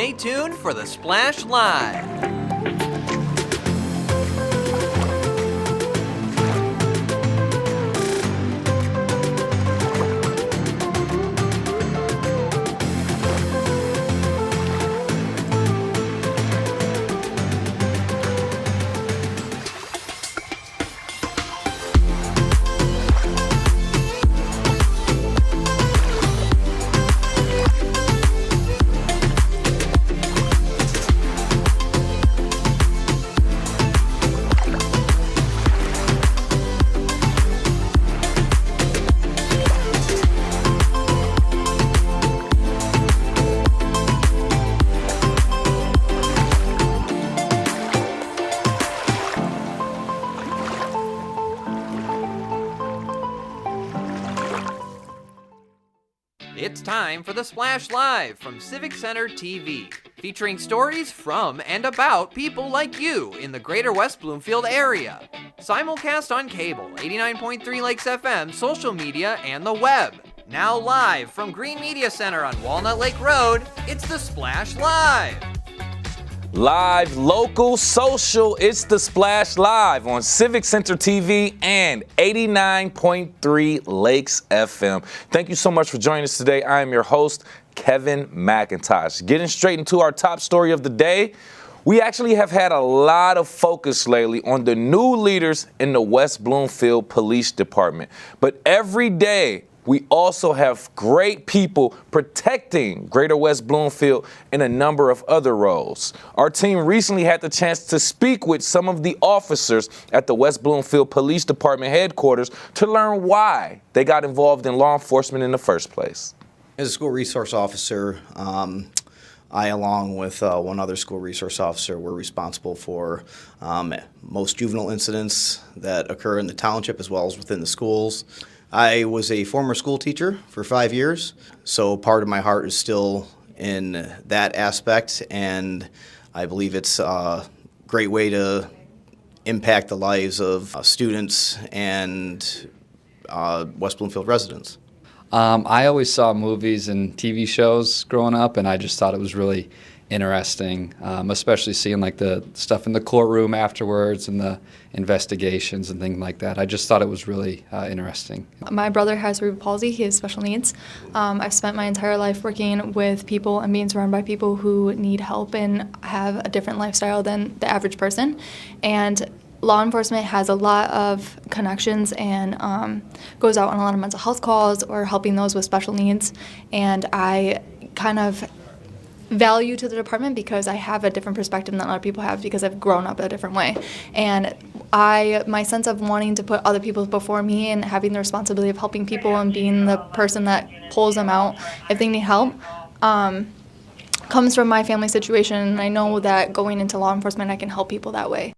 Stay tuned for the Splash Live. It's time for the Splash Live from Civic Center TV, featuring stories from and about people like you in the Greater West Bloomfield area. Simulcast on cable, 89.3 Lakes FM, social media, and the web. Now live from Green Media Center on Walnut Lake Road, it's the Splash Live. Live, local, social, it's the Splash Live on Civic Center TV and 89.3 Lakes FM. Thank you so much for joining us today. I am your host, Kevin McIntosh. Getting straight into our top story of the day, we actually have had a lot of focus lately on the new leaders in the West Bloomfield Police Department. But every day, we also have great people protecting Greater West Bloomfield in a number of other roles. Our team recently had the chance to speak with some of the officers at the West Bloomfield Police Department headquarters to learn why they got involved in law enforcement in the first place. As a school resource officer, I, along with one other school resource officer, were responsible for most juvenile incidents that occur in the township as well as within the schools. I was a former school teacher for 5 years, so part of my heart is still in that aspect, and I believe it's a great way to impact the lives of students and West Bloomfield residents. I always saw movies and TV shows growing up, and I just thought it was really interesting, especially seeing like the stuff in the courtroom afterwards and the investigations and things like that. I just thought it was really interesting. My brother has cerebral palsy. He has special needs. I've spent my entire life working with people and being surrounded by people who need help and have a different lifestyle than the average person. And law enforcement has a lot of connections and goes out on a lot of mental health calls or helping those with special needs. And I kind of value to the department because I have a different perspective than other people have because I've grown up a different way. And my sense of wanting to put other people before me and having the responsibility of helping people and being the person that pulls them out if they need help comes from my family situation. And I know that going into law enforcement, I can help people that way.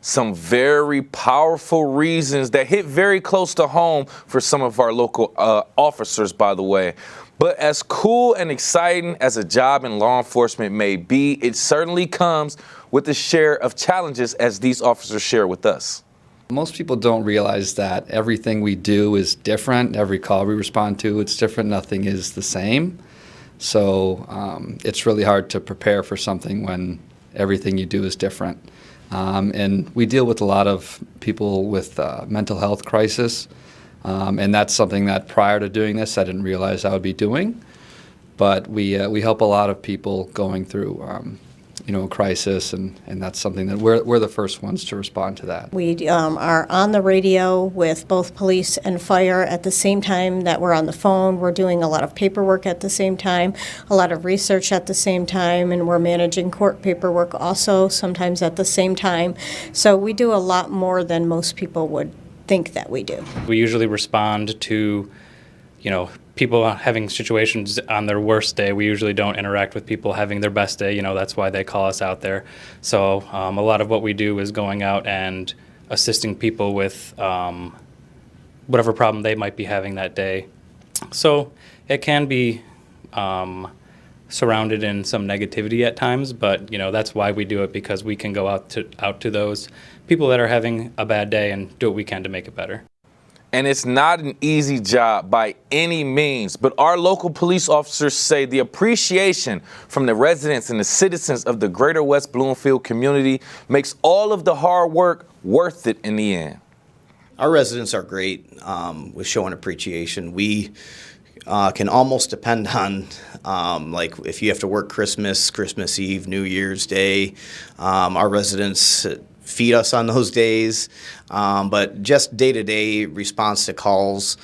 Some very powerful reasons that hit very close to home for some of our local officers, by the way. But as cool and exciting as a job in law enforcement may be, it certainly comes with a share of challenges, as these officers share with us. Most people don't realize that everything we do is different. Every call we respond to, it's different. Nothing is the same. So it's really hard to prepare for something when everything you do is different. And we deal with a lot of people with mental health crisis. And that's something that prior to doing this, I didn't realize I would be doing. But we help a lot of people going through, a crisis, and that's something that we're the first ones to respond to that. We are on the radio with both police and fire at the same time that we're on the phone. We're doing a lot of paperwork at the same time, a lot of research at the same time, and we're managing court paperwork also sometimes at the same time. So we do a lot more than most people would think that we do. We usually respond to, people having situations on their worst day. We usually don't interact with people having their best day. That's why they call us out there. So a lot of what we do is going out and assisting people with whatever problem they might be having that day. So it can be surrounded in some negativity at times, but that's why we do it, because we can go out to those people that are having a bad day and do what we can to make it better. And it's not an easy job by any means, but our local police officers say the appreciation from the residents and the citizens of the Greater West Bloomfield community makes all of the hard work worth it in the end. Our residents are great with showing appreciation. We can almost depend on, like if you have to work Christmas Eve, New Year's Day, our residents feed us on those days. But just day-to-day response to calls,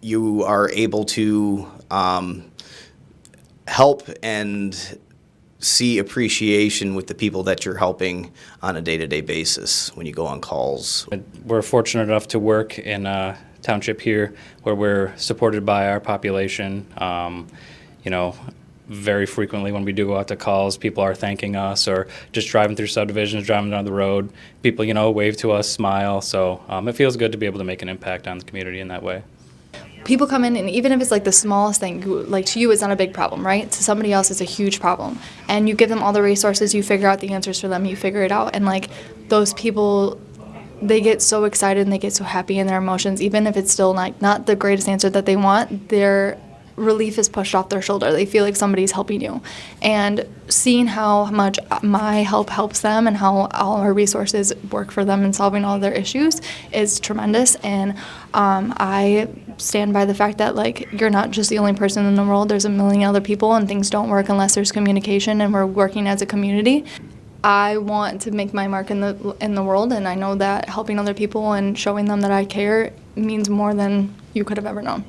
you are able to help and see appreciation with the people that you're helping on a day-to-day basis when you go on calls. We're fortunate enough to work in a township here where we're supported by our population. You know, very frequently when we do go out to calls, people are thanking us, or just driving through subdivisions, driving down the road, people, you know, wave to us, smile. So it feels good to be able to make an impact on the community in that way. People come in, and even if it's like the smallest thing, like to you it's not a big problem, right? To somebody else it's a huge problem. And you give them all the resources, you figure out the answers for them, you figure it out. And like those people, they get so excited and they get so happy in their emotions, even if it's still like not the greatest answer that they want, their relief is pushed off their shoulder. They feel like somebody's helping you. And seeing how much my help helps them and how all our resources work for them in solving all their issues is tremendous. And I stand by the fact that like you're not just the only person in the world. There's a million other people, and things don't work unless there's communication, and we're working as a community. I want to make my mark in the world, and I know that helping other people and showing them that I care means more than you could have ever known.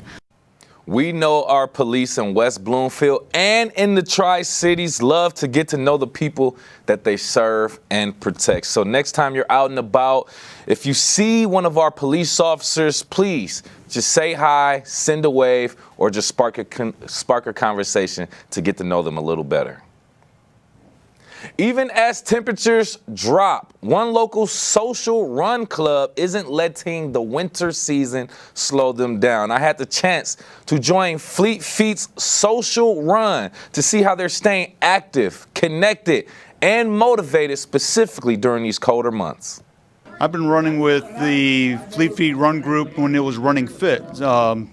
We know our police in West Bloomfield and in the Tri-Cities love to get to know the people that they serve and protect. So next time you're out and about, if you see one of our police officers, please just say hi, send a wave, or just spark a conversation to get to know them a little better. Even as temperatures drop, one local social run club isn't letting the winter season slow them down. I had the chance to join Fleet Feet's social run to see how they're staying active, connected, and motivated specifically during these colder months. I've been running with the Fleet Feet Run Group when it was running fit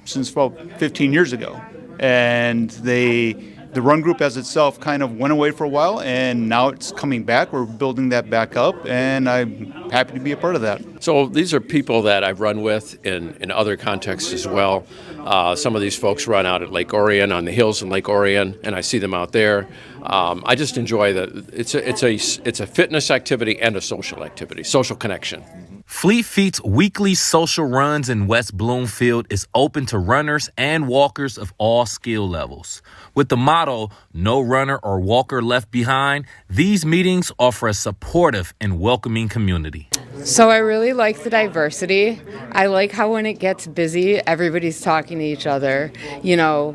since about 15 years ago. And the run group as itself kind of went away for a while, and now it's coming back. We're building that back up, and I'm happy to be a part of that. So these are people that I've run with in other contexts as well. Some of these folks run out at Lake Orion, on the hills in Lake Orion, and I see them out there. I just enjoy that. It's a fitness activity and a social activity, social connection. Fleet Feet's weekly social runs in West Bloomfield is open to runners and walkers of all skill levels. With the motto, no runner or walker left behind, these meetings offer a supportive and welcoming community. So I really like the diversity. I like how when it gets busy, everybody's talking to each other, you know,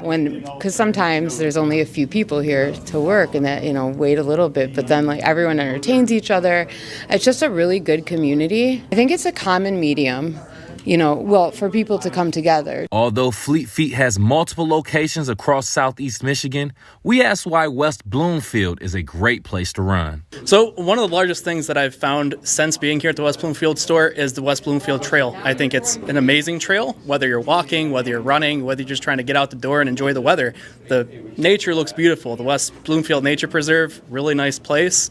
because sometimes there's only a few people here to work and that, you know, wait a little bit, but then like everyone entertains each other. It's just a really good community. I think it's a common medium, you know, well, for people to come together. Although Fleet Feet has multiple locations across Southeast Michigan, we asked why West Bloomfield is a great place to run. So one of the largest things that I've found since being here at the West Bloomfield store is the West Bloomfield Trail. I think it's an amazing trail, whether you're walking, whether you're running, whether you're just trying to get out the door and enjoy the weather. The nature looks beautiful. The West Bloomfield Nature Preserve, really nice place,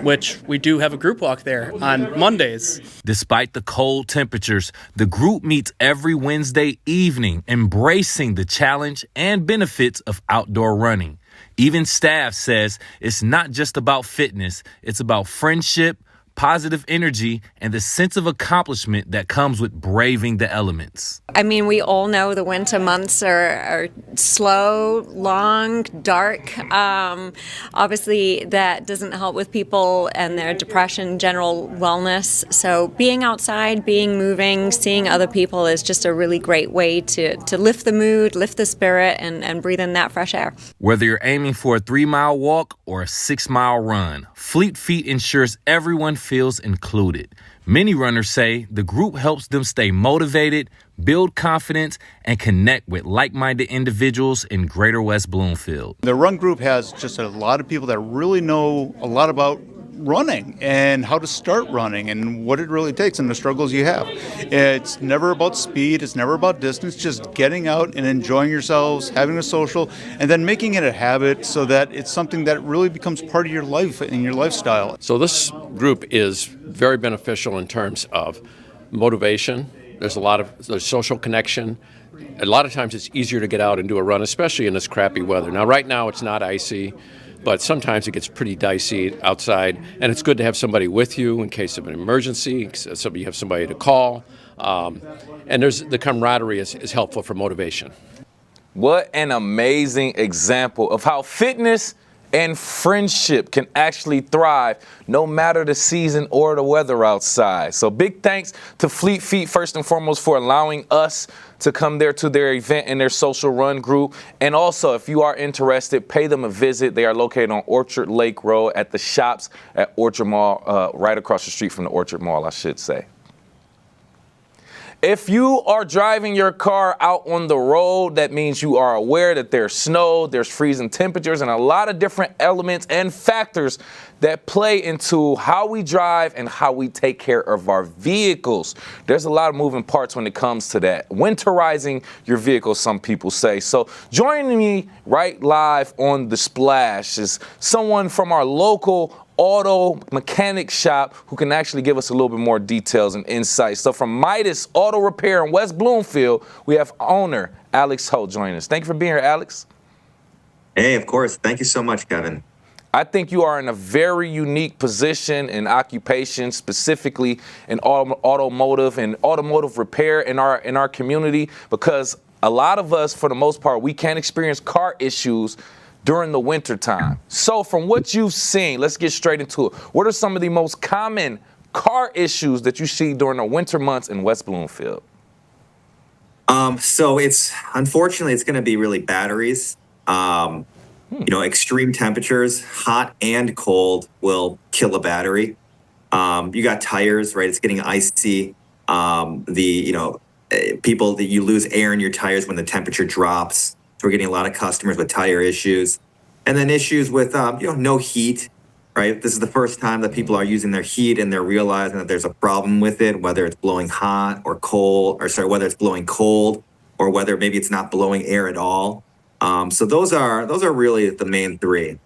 which we do have a group walk there on Mondays. Despite the cold temperatures, the group meets every Wednesday evening, embracing the challenge and benefits of outdoor running. Even staff says it's not just about fitness, it's about friendship, positive energy, and the sense of accomplishment that comes with braving the elements. I mean, we all know the winter months are slow, long, dark. Obviously, that doesn't help with people and their depression, general wellness. So being outside, being moving, seeing other people is just a really great way to lift the mood, lift the spirit, and breathe in that fresh air. Whether you're aiming for a 3-mile walk or a 6-mile run, Fleet Feet ensures everyone feels included. Many runners say the group helps them stay motivated, build confidence, and connect with like-minded individuals in Greater West Bloomfield. The run group has just a lot of people that really know a lot about running and how to start running and what it really takes and the struggles you have. It's never about speed. It's never about distance. Just getting out and enjoying yourselves, having a social, and then making it a habit so that it's something that really becomes part of your life and your lifestyle. So this group is very beneficial in terms of motivation. There's social connection. A lot of times it's easier to get out and do a run, especially in this crappy weather. Now, right now it's not icy, but sometimes it gets pretty dicey outside, and it's good to have somebody with you in case of an emergency, so you have somebody to call. And the camaraderie is helpful for motivation. What an amazing example of how fitness and friendship can actually thrive no matter the season or the weather outside. So big thanks to Fleet Feet first and foremost for allowing us to come there to their event and their social run group. And also, if you are interested, pay them a visit. They are located on Orchard Lake Road at the shops at Orchard Mall, right across the street from the Orchard Mall, I should say. If you are driving your car out on the road, that means you are aware that there's snow, there's freezing temperatures, and a lot of different elements and factors that play into how we drive and how we take care of our vehicles. There's a lot of moving parts when it comes to that. Winterizing your vehicle, some people say. So joining me right live on The Splash is someone from our local auto mechanic shop who can actually give us a little bit more details and insights. So from Midas Auto Repair in West Bloomfield, we have owner Alex Ho joining us. Thank you for being here, Alex. Hey, of course. Thank you so much, Kevin. I think you are in a very unique position and occupation, specifically in automotive and automotive repair in our community, because a lot of us, for the most part, we can experience car issues during the winter time. So from what you've seen, let's get straight into it. What are some of the most common car issues that you see during the winter months in West Bloomfield? So unfortunately, it's going to be really batteries. Extreme temperatures, hot and cold, will kill a battery. You got tires, right? It's getting icy. People that you lose air in your tires when the temperature drops. So we're getting a lot of customers with tire issues, and then issues with no heat. Right, this is the first time that people are using their heat, and they're realizing that there's a problem with it, whether it's blowing hot or cold, whether it's blowing cold, or whether maybe it's not blowing air at all. So those are really the main three.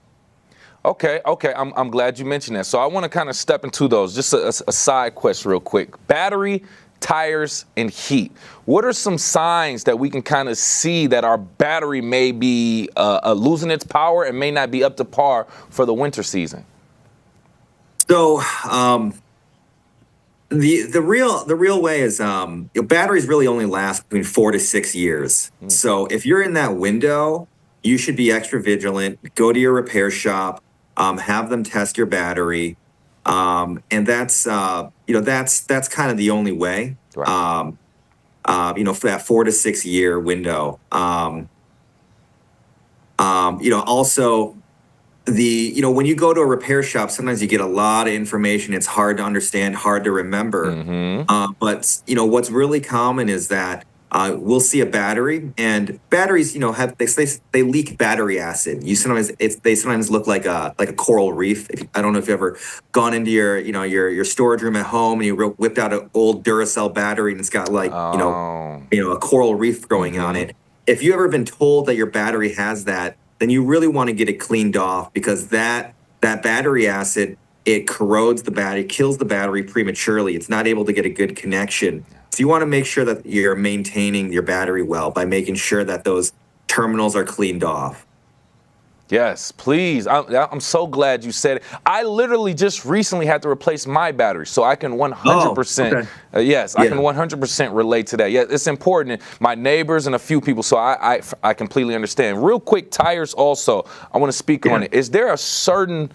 Okay. I'm glad you mentioned that. So I want to kind of step into those. Just a side quest real quick. Battery, tires, and heat. What are some signs that we can kind of see that our battery may be losing its power and may not be up to par for the winter season? So the real way is batteries really only last between 4 to 6 years. So if you're in that window, you should be extra vigilant. Go to your repair shop, have them test your battery. And that's kind of the only way, right. For that 4 to 6 year window. Also when you go to a repair shop, sometimes you get a lot of information. It's hard to understand, hard to remember. Mm-hmm. But what's really common is that we'll see a battery, and batteries, they leak battery acid. They sometimes look like a coral reef. I don't know if you've ever gone into your storage room at home and you whipped out an old Duracell battery and it's got a coral reef growing on it. If you've ever been told that your battery has that, then you really want to get it cleaned off, because that battery acid, it corrodes the battery, kills the battery prematurely. It's not able to get a good connection. So you want to make sure that you're maintaining your battery well by making sure that those terminals are cleaned off. Yes, please. I'm so glad you said it. I literally just recently had to replace my battery, so I can 100%. I can 100% relate to that. Yeah, it's important. My neighbors and a few people, so I completely understand. Real quick, tires also. I want to speak on it. Is there a certain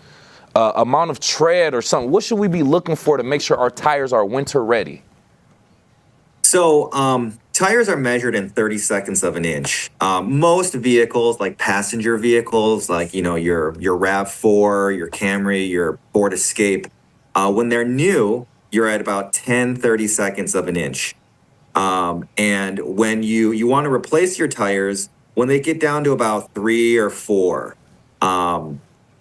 amount of tread or something? What should we be looking for to make sure our tires are winter ready? So tires are measured in 30 of an inch. Most vehicles, like passenger vehicles, like your RAV4, your Camry, your Ford Escape, when they're new, you're at about 30 of an inch. And when you want to replace your tires, when they get down to about 3 or 4,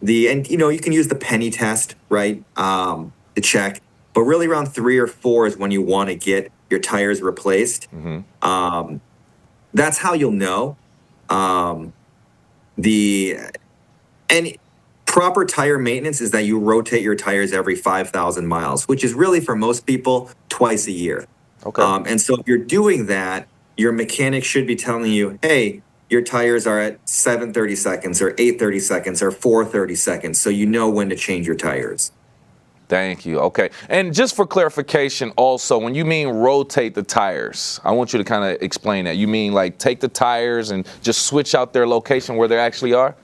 and you can use the penny test, right, to check. But really around 3 or 4 is when you want to get your tires replaced. That's how you'll know. And proper tire maintenance is that you rotate your tires every 5,000 miles, which is really for most people twice a year. Okay. And so if you're doing that, your mechanic should be telling you, hey, your tires are at 730 seconds or 830 seconds or 430 seconds, so you know when to change your tires. Thank you. Okay. And just for clarification also, when you mean rotate the tires, I want you to kind of explain that. You mean like take the tires and just switch out their location where they actually are?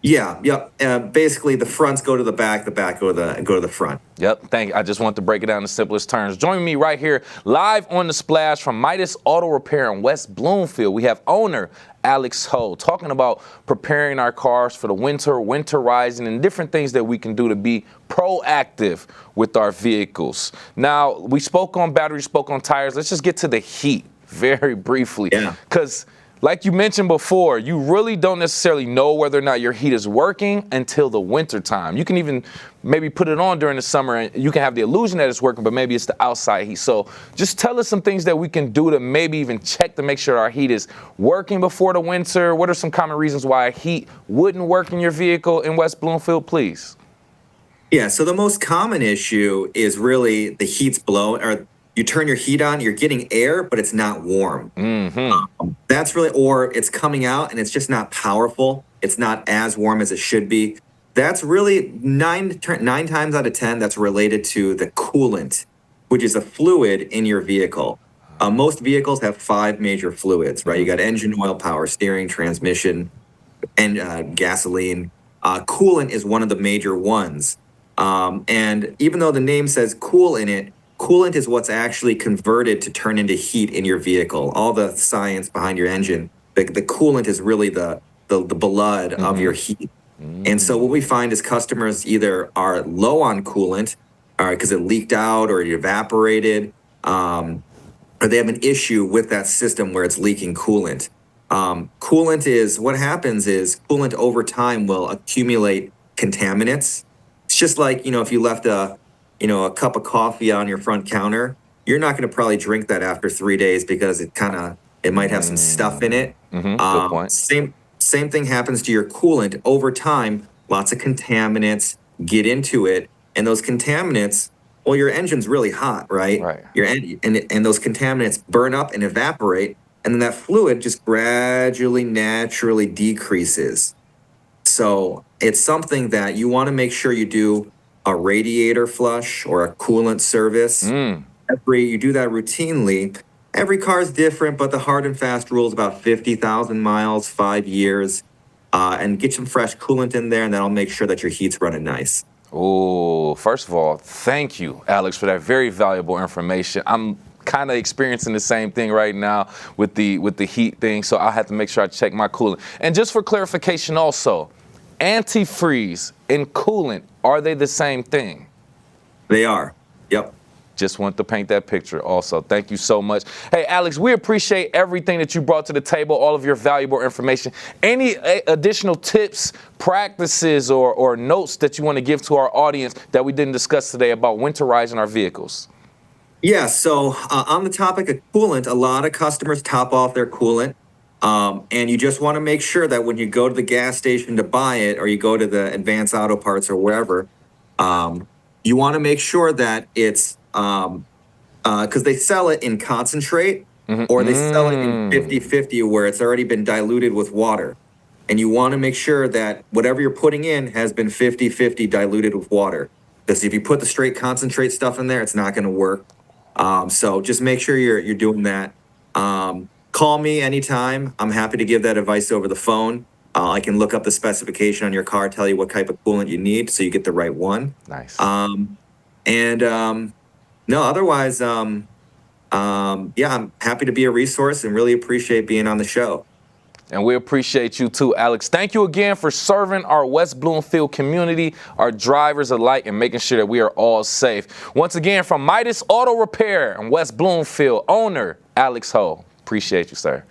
Yeah, yep. Basically, the fronts go to the back go to the front. Yep, thank you. I just want to break it down in the simplest terms. Joining me right here, live on the Splash from Midas Auto Repair in West Bloomfield, we have owner Alex Ho talking about preparing our cars for the winterizing, and different things that we can do to be proactive with our vehicles. Now, we spoke on batteries, spoke on tires. Let's just get to the heat very briefly. Yeah. Because like you mentioned before, you really don't necessarily know whether or not your heat is working until the winter time. You can even maybe put it on during the summer and you can have the illusion that it's working, but maybe it's the outside heat. So just tell us some things that we can do to maybe even check to make sure our heat is working before the winter. What are some common reasons why heat wouldn't work in your vehicle in West Bloomfield, please? Yeah, so the most common issue is really the heat's blowing, or you turn your heat on, you're getting air, but it's not warm. That's really, or it's coming out and it's just not powerful. It's not as warm as it should be. That's really 9 times out of 10, that's related to the coolant, which is a fluid in your vehicle. Most vehicles have 5 major fluids, right? You got engine oil, power steering, transmission, and gasoline. Coolant is one of the major ones. And even though the name says cool in it, coolant is what's actually converted to turn into heat in your vehicle. All the science behind your engine, the coolant is really the blood of your heat. And so what we find is customers either are low on coolant, because it leaked out or it evaporated, or they have an issue with that system where it's leaking coolant. What happens is coolant over time will accumulate contaminants. It's just like, if you left a cup of coffee on your front counter, you're not going to probably drink that after 3 days because it might have some stuff in it. Good point. Same thing happens to your coolant. Over time, lots of contaminants get into it, and those contaminants, well, your engine's really hot, right? Right. And those contaminants burn up and evaporate, and then that fluid just gradually, naturally decreases. So it's something that you want to make sure you do a radiator flush or a coolant service. You do that routinely. Every car is different, but the hard and fast rule is about 50,000 miles, 5 years, and get some fresh coolant in there, and that'll make sure that your heat's running nice. Oh, first of all, thank you, Alex, for that very valuable information. I'm kind of experiencing the same thing right now with the heat thing, so I'll have to make sure I check my coolant. And just for clarification also, antifreeze and coolant, are they the same thing? They are. Yep. Just want to paint that picture also. Thank you so much. Hey, Alex, we appreciate everything that you brought to the table, all of your valuable information. Any additional tips, practices, or notes that you want to give to our audience that we didn't discuss today about winterizing our vehicles? Yeah, so on the topic of coolant, a lot of customers top off their coolant. And you just want to make sure that when you go to the gas station to buy it, or you go to the Advanced Auto Parts or wherever, you want to make sure that it's, because they sell it in concentrate, or they sell it in 50-50 where it's already been diluted with water. And you want to make sure that whatever you're putting in has been 50-50 diluted with water. Because if you put the straight concentrate stuff in there, it's not going to work. So just make sure you're doing that. Call me anytime. I'm happy to give that advice over the phone. I can look up the specification on your car, tell you what type of coolant you need so you get the right one. Nice. No, otherwise, yeah, I'm happy to be a resource and really appreciate being on the show. And we appreciate you too, Alex. Thank you again for serving our West Bloomfield community, our drivers alike, and making sure that we are all safe. Once again, from Midas Auto Repair in West Bloomfield, owner Alex Ho. Appreciate you, sir.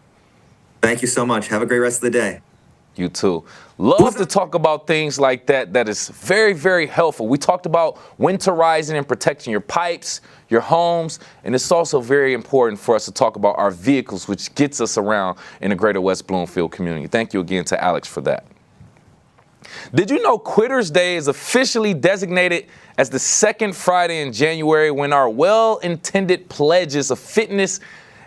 Thank you so much. Have a great rest of the day. You too. Love to talk about things like that. That is very, very helpful. We talked about winterizing and protecting your pipes, your homes, and it's also very important for us to talk about our vehicles, which gets us around in the Greater West Bloomfield community. Thank you again to Alex for that. Did you know Quitters Day is officially designated as the second Friday in January when our well-intended pledges of fitness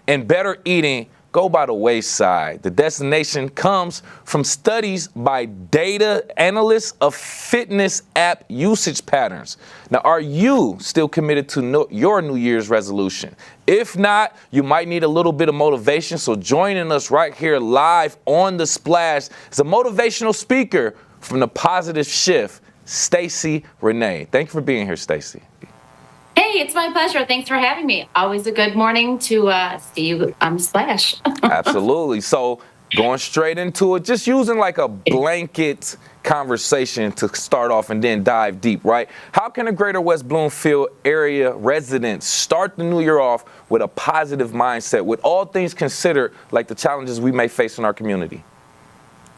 and better eating go by the wayside? The destination comes from studies by data analysts of fitness app usage patterns. Now, are you still committed to your New Year's resolution? If not, you might need a little bit of motivation. So joining us right here live on The Splash is a motivational speaker from The Positive Shift, Stacey Renee. Thank you for being here, Stacey. Hey, it's my pleasure. Thanks for having me. Always a good morning to see you on Splash. Absolutely. So going straight into it, just using like a blanket conversation to start off and then dive deep, right? How can a Greater West Bloomfield area residents start the new year off with a positive mindset, with all things considered, like the challenges we may face in our community?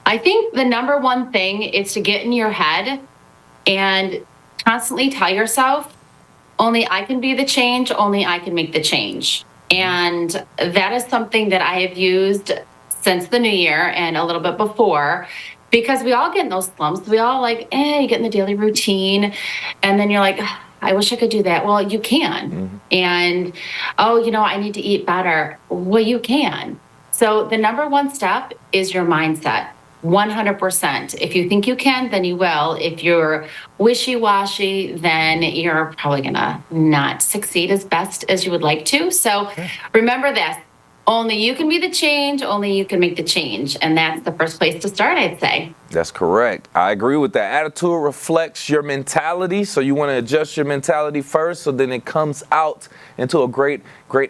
I think the number one thing is to get in your head and constantly tell yourself, only I can be the change, only I can make the change. And that is something that I have used since the new year and a little bit before, because we all get in those slumps. We all you get in the daily routine, and then you're like, I wish I could do that. Well, you can. Mm-hmm. And, I need to eat better. Well, you can. So the number one step is your mindset. 100%. If you think you can, then you will. If you're wishy-washy, then you're probably gonna not succeed as best as you would like to. So remember this, only you can be the change, only you can make the change. And that's the first place to start, I'd say. That's correct. I agree with that. Attitude reflects your mentality. So you want to adjust your mentality first, so then it comes out into a great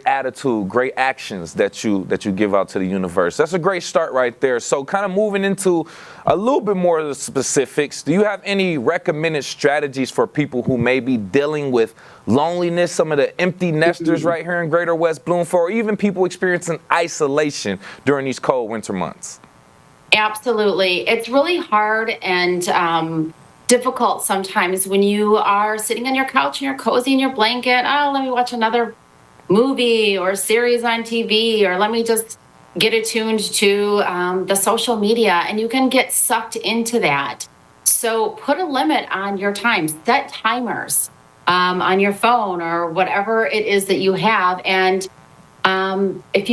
attitude, great actions that you give out to the universe. That's a great start right there. So kind of moving into a little bit more of the specifics, do you have any recommended strategies for people who may be dealing with loneliness, some of the empty nesters right here in Greater West Bloomfield, or even people experiencing isolation during these cold winter months? Absolutely. It's really hard and difficult sometimes when you are sitting on your couch and you're cozy in your blanket. Oh, let me watch another movie or series on TV, or let me just get attuned to the social media, and you can get sucked into that. So put a limit on your time, set timers on your phone or whatever it is that you have. And if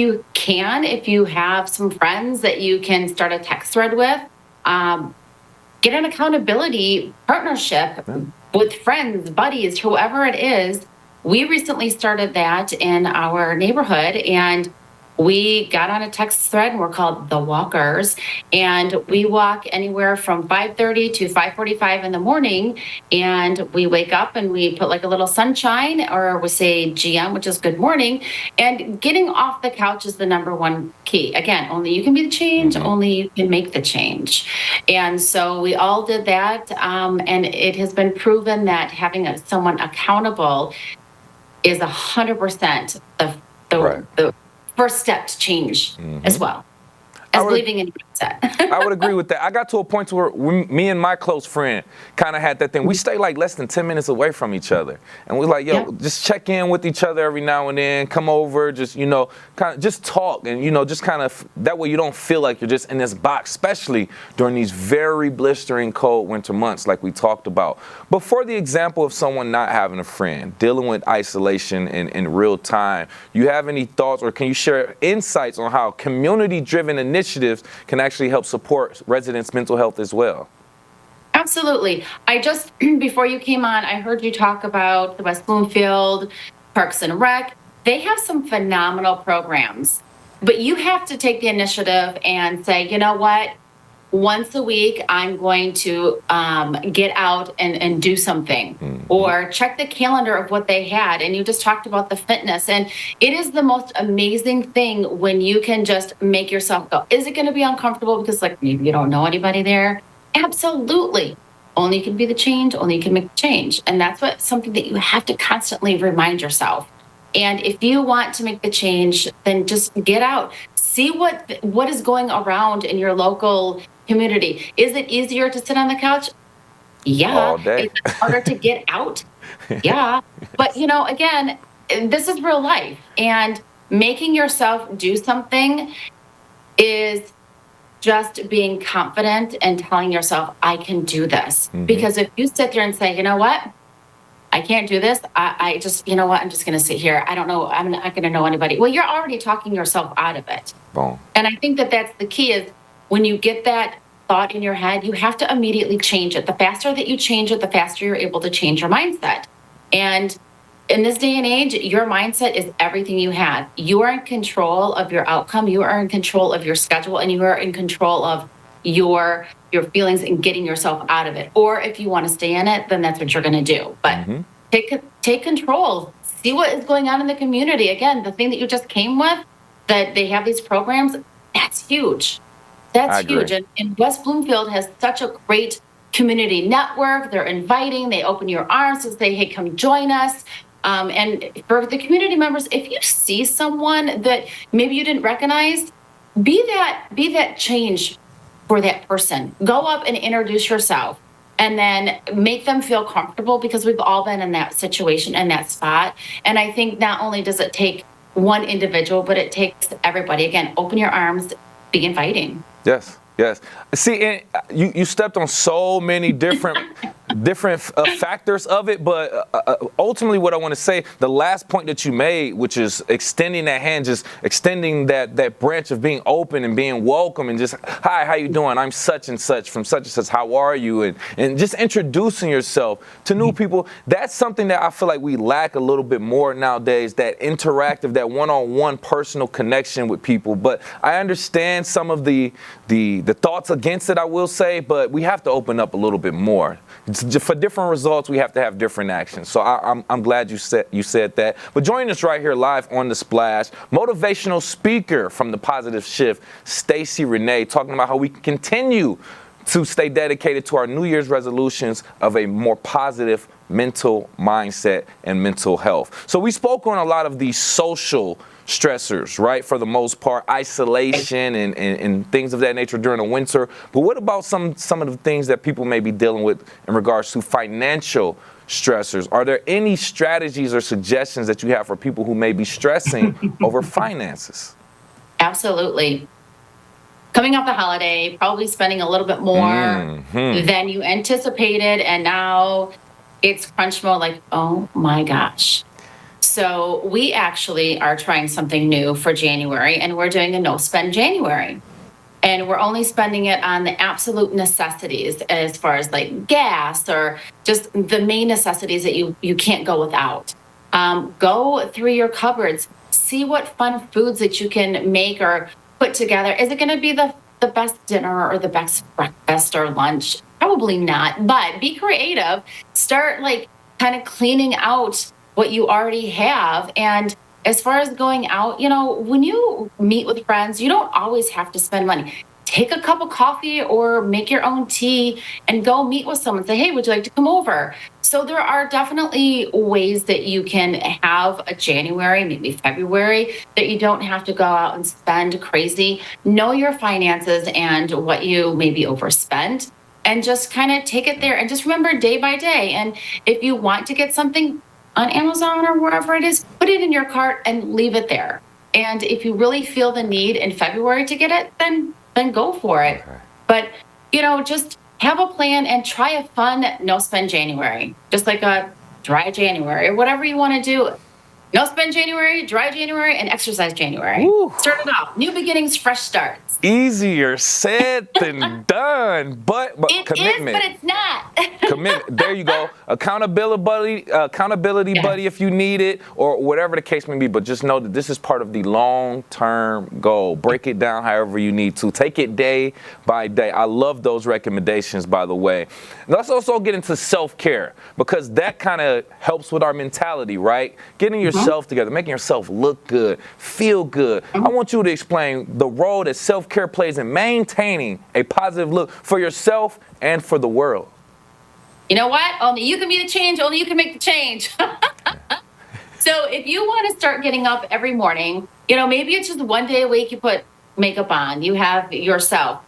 you have some friends that you can start a text thread with, get an accountability partnership with friends, buddies, whoever it is. We recently started that in our neighborhood, and we got on a text thread, and we're called The Walkers, and we walk anywhere from 5:30 to 5:45 in the morning, and we wake up and we put like a little sunshine, or we say GM, which is good morning, and getting off the couch is the number one key. Again, only you can be the change, only you can make the change. And so we all did that, and it has been proven that having someone accountable is 100% the first step to change as well as believing in mindset. I would agree with that. I got to a point where me and my close friend kind of had that thing. We stay like less than 10 minutes away from each other. And we're like, just check in with each other every now and then, come over, just, kind of just talk. And, just kind of, that way you don't feel like you're just in this box, especially during these very blistering cold winter months like we talked about. But for the example of someone not having a friend, dealing with isolation in real time, you have any thoughts, or can you share insights on how community-driven initiatives can actually help support residents' mental health as well? Absolutely. I just, before you came on, I heard you talk about the West Bloomfield Parks and Rec. They have some phenomenal programs, but you have to take the initiative and say, you know what? Once a week, I'm going to get out and do something, or check the calendar of what they had. And you just talked about the fitness, and it is the most amazing thing when you can just make yourself go. Is it going to be uncomfortable because maybe you don't know anybody there? Absolutely. Only you can be the change, only you can make the change. And that's something that you have to constantly remind yourself. And if you want to make the change, then just get out. See what is going around in your local community. Is it easier to sit on the couch? Yeah. All day. Is it harder to get out? Yeah. But, again, this is real life. And making yourself do something is just being confident and telling yourself, I can do this. Because if you sit there and say, you know what? I can't do this. I just, you know what? I'm just going to sit here. I don't know. I'm not going to know anybody. Well, you're already talking yourself out of it. Boom. And I think that that's the key is when you get that thought in your head, you have to immediately change it. The faster that you change it, the faster you're able to change your mindset. And in this day and age, your mindset is everything you have. You are in control of your outcome. You are in control of your schedule, and you are in control of your feelings and getting yourself out of it. Or if you want to stay in it, then that's what you're going to do. But take control. See what is going on in the community. Again, the thing that you just came with, that they have these programs, that's huge. That's huge. And West Bloomfield has such a great community network. They're inviting, they open your arms to say, hey, come join us. And for the community members, if you see someone that maybe you didn't recognize, be that change for that person. Go up and introduce yourself and then make them feel comfortable, because we've all been in that situation and that spot. And I think not only does it take one individual, but it takes everybody. Again, open your arms, be inviting. Yes. Yes. See, and you stepped on so many different factors of it, but ultimately what I want to say, the last point that you made, which is extending that hand, just extending that branch of being open and being welcome and just, hi, how you doing? I'm such and such from such and such. How are you? And just introducing yourself to new people. That's something that I feel like we lack a little bit more nowadays, that interactive, that one-on-one personal connection with people. But I understand some of the thoughts against it, I will say, but we have to open up a little bit more. For different results, we have to have different actions. So I'm glad you said that. But joining us right here live on The Splash, motivational speaker from The Positive Shift, Stacey Renee, talking about how we can continue to stay dedicated to our New Year's resolutions of a more positive mental mindset and mental health. So we spoke on a lot of these social stressors, right? For the most part, isolation and things of that nature during the winter. But what about some of the things that people may be dealing with in regards to financial stressors? Are there any strategies or suggestions that you have for people who may be stressing over finances? Absolutely. Coming off the holiday, probably spending a little bit more than you anticipated, and now it's crunch mode, like, oh my gosh. So we actually are trying something new for January, and we're doing a no-spend January. And we're only spending it on the absolute necessities, as far as like gas or just the main necessities that you can't go without. Go through your cupboards, see what fun foods that you can make or put together. Is it going to be the best dinner or the best breakfast or lunch? Probably not, but be creative. Start like kind of cleaning out what you already have. And as far as going out, when you meet with friends, you don't always have to spend money. Take a cup of coffee or make your own tea and go meet with someone. Say, hey, would you like to come over? So there are definitely ways that you can have a January, maybe February, that you don't have to go out and spend crazy. Know your finances and what you maybe overspend, and just kind of take it there and just remember day by day. And if you want to get something on Amazon or wherever it is, put it in your cart and leave it there. And if you really feel the need in February to get it, then go for it. Okay. But, just have a plan and try a fun no-spend January, just like a dry January or whatever you want to do. No-spend January, dry January, and exercise January. Woo. Start it off. New beginnings, fresh starts. Easier said than done, but it commitment. Is, but it's not. Commitment. There you go. Accountability buddy if you need it, or whatever the case may be. But just know that this is part of the long-term goal. Break it down however you need to. Take it day by day. I love those recommendations, by the way. Let's also get into self-care, because that kind of helps with our mentality, right? Getting yourself together, making yourself look good, feel good. I want you to explain the role that self-care plays in maintaining a positive look for yourself and for the world. You know what? Only you can be the change. Only you can make the change. So if you want to start getting up every morning, maybe it's just one day a week you put makeup on. You have yourself.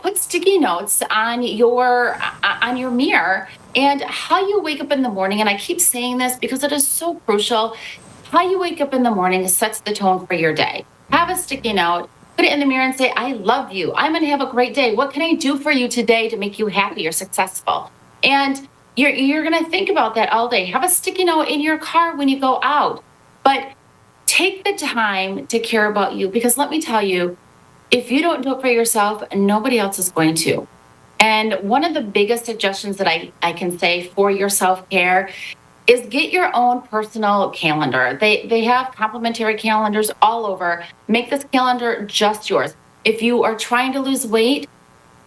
put sticky notes on your mirror, and how you wake up in the morning. And I keep saying this because it is so crucial. How you wake up in the morning sets the tone for your day. Have a sticky note, put it in the mirror and say, I love you. I'm going to have a great day. What can I do for you today to make you happy or successful? And you're going to think about that all day. Have a sticky note in your car when you go out. But take the time to care about you, because let me tell you, if you don't do it for yourself, nobody else is going to. And one of the biggest suggestions that I can say for your self-care is get your own personal calendar. They have complimentary calendars all over. Make this calendar just yours. If you are trying to lose weight,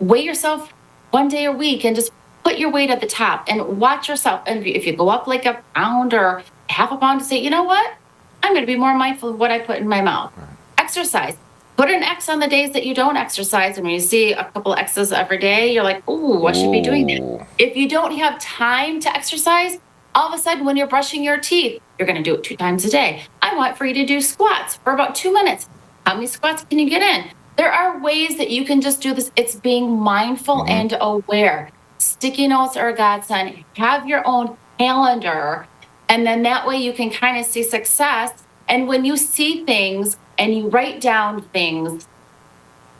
weigh yourself one day a week and just put your weight at the top and watch yourself. And if you go up like a pound or half a pound, to say, you know what? I'm going to be more mindful of what I put in my mouth. Right. Exercise. Put an X on the days that you don't exercise. And when you see a couple X's every day, you're like, ooh, I should be doing that. If you don't have time to exercise, all of a sudden when you're brushing your teeth, you're going to do it 2 times a day. I want for you to do squats for about 2 minutes. How many squats can you get in? There are ways that you can just do this. It's being mindful and aware. Sticky notes are a godsend. Have your own calendar. And then that way you can kind of see success. And when you see things and you write down things,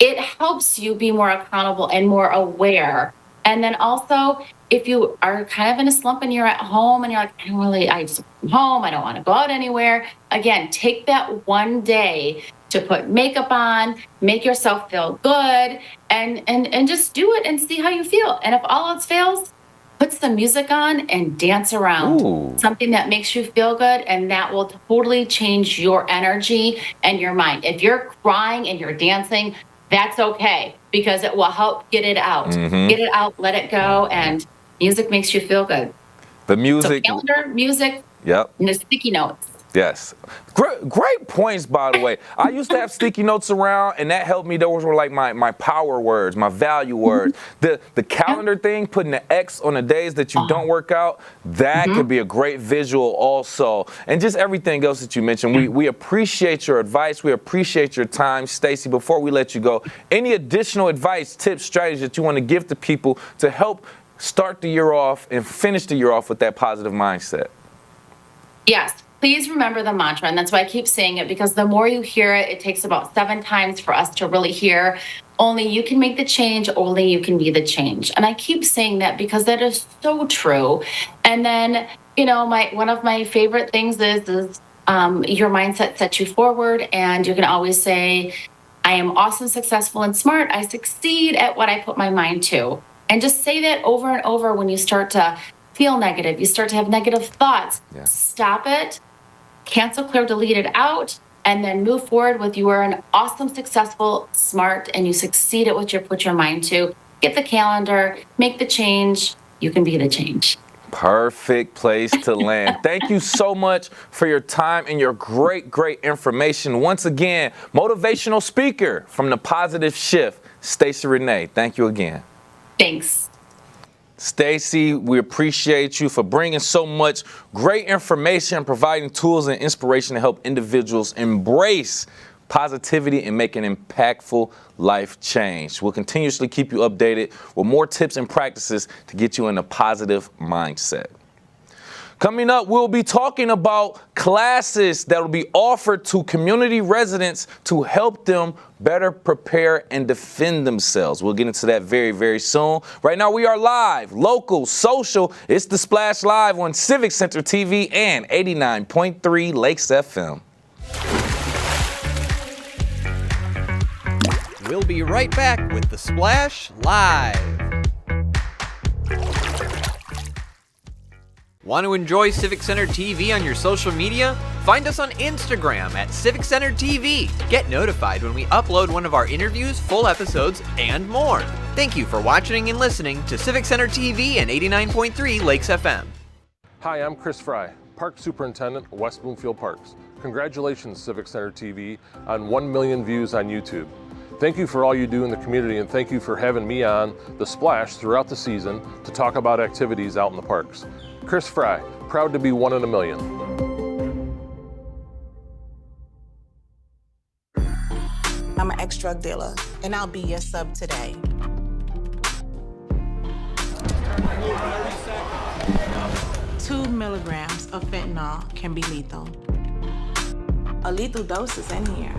it helps you be more accountable and more aware. And then also, if you are kind of in a slump and you're at home and you're like, I just come home, I don't want to go out anywhere. Again, take that one day to put makeup on, make yourself feel good, and just do it and see how you feel. And if all else fails, put some music on and dance around. Ooh. Something that makes you feel good, and that will totally change your energy and your mind. If you're crying and you're dancing, that's okay, because it will help get it out. Get it out, let it go, and music makes you feel good. The music. So calendar, music, yep. And the sticky notes. Yes. Great points, by the way. I used to have sticky notes around, and that helped me. Those were like my power words, my value words. The calendar thing, putting the X on the days that you don't work out, that could be a great visual also. And just everything else that you mentioned. We appreciate your advice. We appreciate your time. Stacey, before we let you go, any additional advice, tips, strategies that you want to give to people to help start the year off and finish the year off with that positive mindset? Yes. Please remember the mantra, and that's why I keep saying it, because the more you hear it, it takes about 7 times for us to really hear. Only you can make the change, only you can be the change. And I keep saying that because that is so true. And then, one of my favorite things is your mindset sets you forward, and you can always say, I am awesome, successful, and smart. I succeed at what I put my mind to. And just say that over and over when you start to feel negative, you start to have negative thoughts. Yeah. Stop it. Cancel, clear, delete it out, and then move forward with you are an awesome, successful, smart, and you succeed at what you put your mind to. Get the calendar, make the change. You can be the change. Perfect place to land. Thank you so much for your time and your great information. Once again, motivational speaker from The Positive Shift, Stacey Renee. Thank you again. Thanks. Stacey, we appreciate you for bringing so much great information and providing tools and inspiration to help individuals embrace positivity and make an impactful life change. We'll continuously keep you updated with more tips and practices to get you in a positive mindset. Coming up, we'll be talking about classes that will be offered to community residents to help them better prepare and defend themselves. We'll get into that very soon. Right now, we are live, local, social. It's The Splash Live on Civic Center TV and 89.3 Lakes FM. We'll be right back with The Splash Live. Want to enjoy Civic Center TV on your social media? Find us on Instagram at Civic Center TV. Get notified when we upload one of our interviews, full episodes, and more. Thank you for watching and listening to Civic Center TV and 89.3 Lakes FM. Hi, I'm Chris Fry, Park Superintendent of West Bloomfield Parks. Congratulations, Civic Center TV, on 1 million views on YouTube. Thank you for all you do in the community, and thank you for having me on The Splash throughout the season to talk about activities out in the parks. Chris Fry, proud to be 1 in a million. I'm an ex-drug dealer, and I'll be your sub today. 2 milligrams of fentanyl can be lethal. A lethal dose is in here.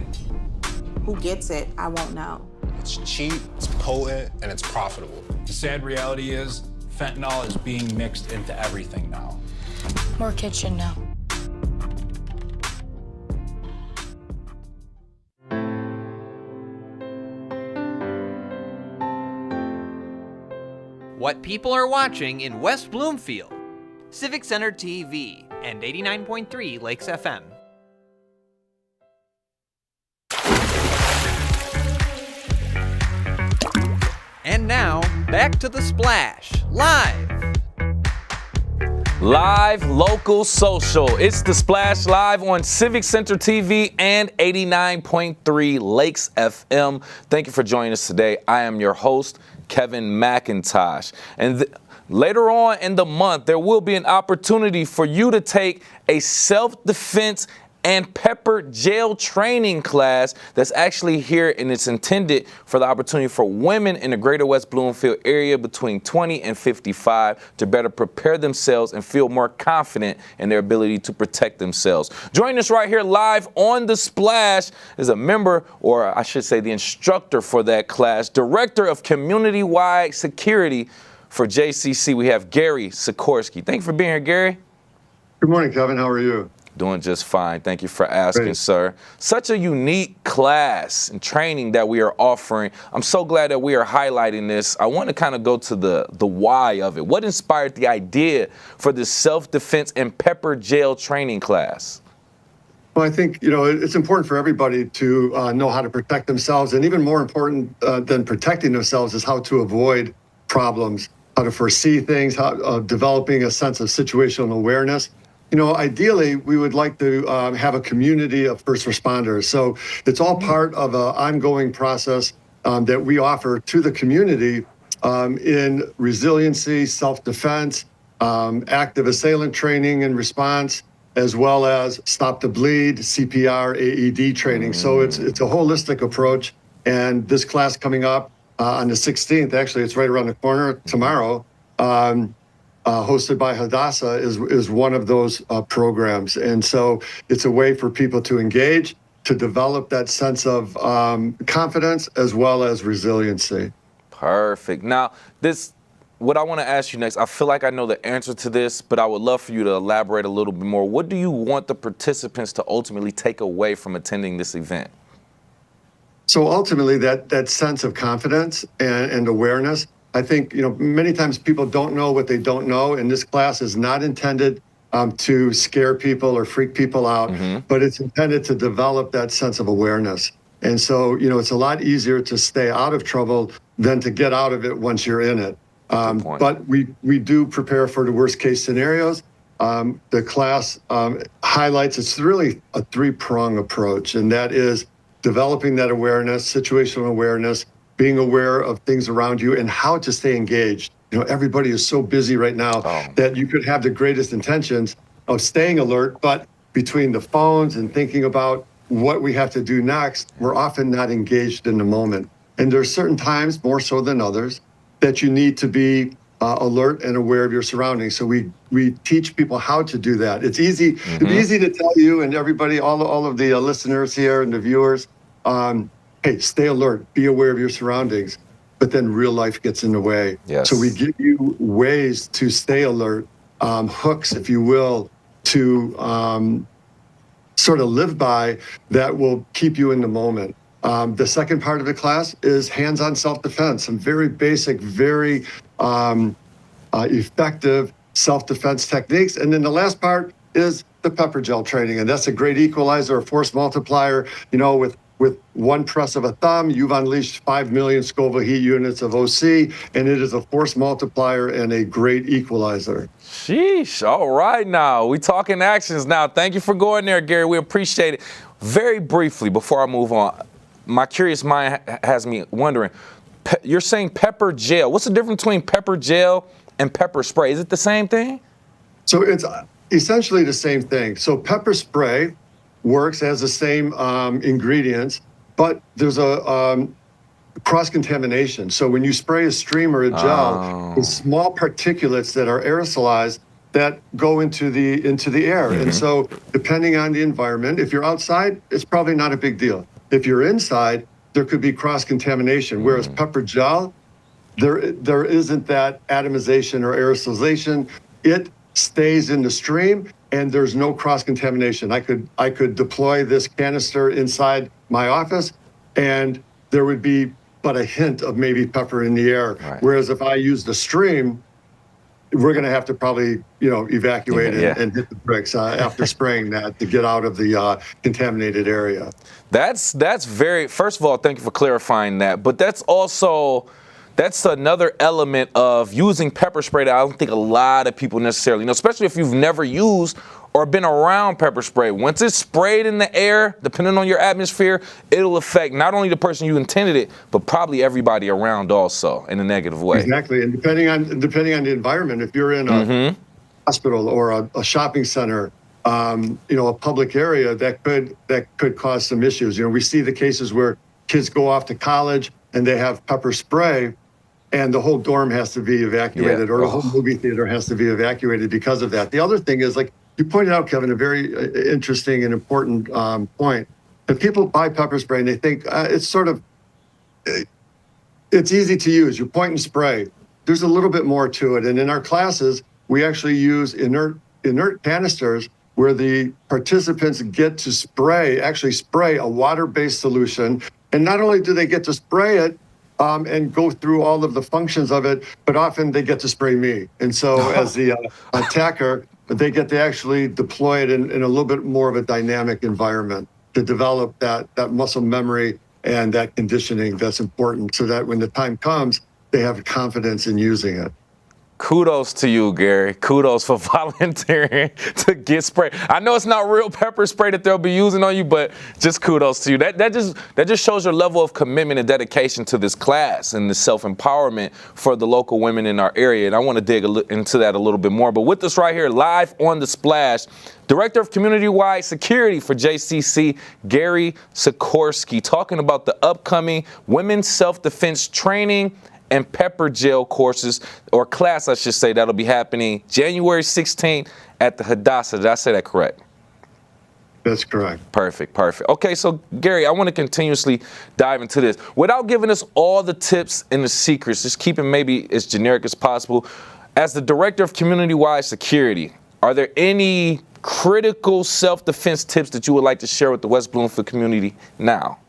Who gets it, I won't know. It's cheap, it's potent, and it's profitable. The sad reality is fentanyl is being mixed into everything now. More kids should know. What people are watching in West Bloomfield. Civic Center TV and 89.3 Lakes FM. And now, back to The Splash, live. Live, local, social. It's The Splash Live on Civic Center TV and 89.3 Lakes FM. Thank you for joining us today. I am your host, Kevin McIntosh. And later on in the month, there will be an opportunity for you to take a self-defense and pepper jail training class that's actually here, and it's intended for the opportunity for women in the Greater West Bloomfield area between 20 and 55 to better prepare themselves and feel more confident in their ability to protect themselves. Joining us right here live on The Splash is a member, or I should say the instructor for that class, Director of Community-Wide Security for JCC. We have Gary Sikorsky. Thank you for being here, Gary. Good morning, Kevin. How are you? Doing just fine. Thank you for asking, Great. sir. Such a unique class and training that we are offering. I'm so glad that we are highlighting this. I want to kind of go to the why of it. What inspired the idea for this self-defense and pepper jail training class? Well, I think, it's important for everybody to know how to protect themselves. And even more important than protecting themselves is how to avoid problems, how to foresee things, how developing a sense of situational awareness. Ideally, we would like to have a community of first responders. So it's all part of an ongoing process that we offer to the community in resiliency, self-defense, active assailant training and response, as well as stop the bleed, CPR, AED training. So it's a holistic approach. And this class coming up on the 16th, actually, it's right around the corner tomorrow, hosted by Hadassah, is one of those programs. And so it's a way for people to engage, to develop that sense of confidence as well as resiliency. Perfect. Now, what I want to ask you next, I feel like I know the answer to this, but I would love for you to elaborate a little bit more. What do you want the participants to ultimately take away from attending this event? So ultimately, that sense of confidence and awareness. I think, many times people don't know what they don't know, and this class is not intended to scare people or freak people out, but it's intended to develop that sense of awareness. And so, it's a lot easier to stay out of trouble than to get out of it once you're in it. But we do prepare for the worst case scenarios. The class highlights, it's really a three-prong approach, and that is developing that awareness, situational awareness, being aware of things around you, and how to stay engaged. Everybody is so busy right now that you could have the greatest intentions of staying alert, but between the phones and thinking about what we have to do next, we're often not engaged in the moment. And there are certain times, more so than others, that you need to be alert and aware of your surroundings. So we teach people how to do that. It's easy. It's easy to tell you and everybody, all of the listeners here and the viewers, hey, stay alert, be aware of your surroundings, but then real life gets in the way. Yes. So we give you ways to stay alert, hooks, if you will, to sort of live by that will keep you in the moment. The second part of the class is hands-on self-defense, some very basic, very effective self-defense techniques. And then the last part is the pepper gel training, and that's a great equalizer, a force multiplier, with one press of a thumb, you've unleashed 5 million Scoville heat units of OC, and it is a force multiplier and a great equalizer. Sheesh. All right now. We talking actions now. Thank you for going there, Gary. We appreciate it. Very briefly, before I move on, my curious mind has me wondering, you're saying pepper gel. What's the difference between pepper gel and pepper spray? Is it the same thing? So it's essentially the same thing. So pepper spray works as the same ingredients, but there's a cross-contamination. So when you spray a stream or a gel, the small particulates that are aerosolized that go into the air. And so depending on the environment, if you're outside, it's probably not a big deal. If you're inside, there could be cross-contamination, whereas pepper gel, there isn't that atomization or aerosolization. It stays in the stream and there's no cross-contamination. I could deploy this canister inside my office and there would be but a hint of maybe pepper in the air. Right. Whereas if I use the stream, we're going to have to probably, evacuate and hit the bricks after spraying that to get out of the contaminated area. That's very, first of all, thank you for clarifying that. But that's another element of using pepper spray that I don't think a lot of people necessarily know, especially if you've never used or been around pepper spray. Once it's sprayed in the air, depending on your atmosphere, it'll affect not only the person you intended it, but probably everybody around also in a negative way. Exactly, and depending on the environment, if you're in a hospital or a shopping center, a public area, that could cause some issues. We see the cases where kids go off to college and they have pepper spray, and the whole dorm has to be evacuated, or the whole movie theater has to be evacuated because of that. The other thing is, like you pointed out, Kevin, a very interesting and important point. That people buy pepper spray and they think it's easy to use. You point and spray. There's a little bit more to it. And in our classes, we actually use inert canisters where the participants get to spray a water-based solution. And not only do they get to spray it, and go through all of the functions of it, but often they get to spray me. And so as the attacker, they get to actually deploy it in a little bit more of a dynamic environment to develop that muscle memory and that conditioning that's important so that when the time comes, they have confidence in using it. Kudos to you, Gary. Kudos for volunteering to get sprayed. I know it's not real pepper spray that they'll be using on you, but just kudos to you. That just shows your level of commitment and dedication to this class and the self-empowerment for the local women in our area. And I want to dig into that a little bit more. But with us right here, live on the Splash, Director of Community-Wide Security for JCC, Gary Sikorsky, talking about the upcoming Women's Self-Defense Training and pepper gel courses, or class, I should say, that'll be happening January 16th at the Hadassah. Did I say that correct? That's correct. Perfect. Okay, so Gary, I want to continuously dive into this. Without giving us all the tips and the secrets, just keeping maybe as generic as possible, as the Director of Community-Wide Security, are there any critical self-defense tips that you would like to share with the West Bloomfield community now?